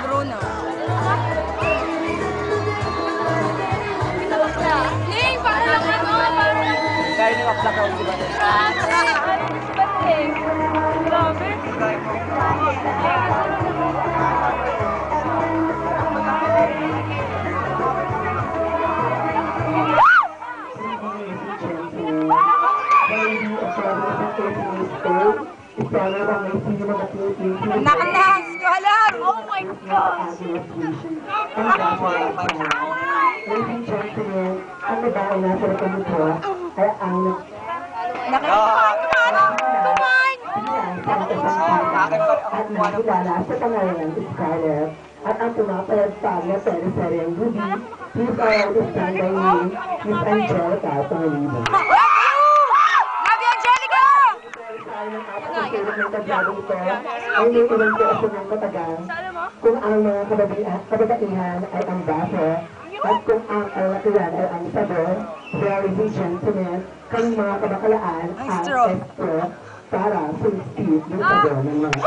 Bruno. Ning, para lang parang... Kaya nyo up-lock ako, di ba? Grabe. Nakalas! Kalam! Oh my gosh! Ladies and gentlemen, ang babae na sa likod nito ay ang at nakilala sa pangalan ng Scarlett at ang pumapayagpag na periseryang Ruby, please all to stand by me, Miss Angelica Pangaliban. Love you, Angelica! Ng tagyadong ito ay may ilang ng matagal kung ang mga kababaihan ay ang baso at kung ang alakiran ay ang sabor, ladies and gentlemen, kang mga kabakalaan ang estro para sa speed ng sabor ng mga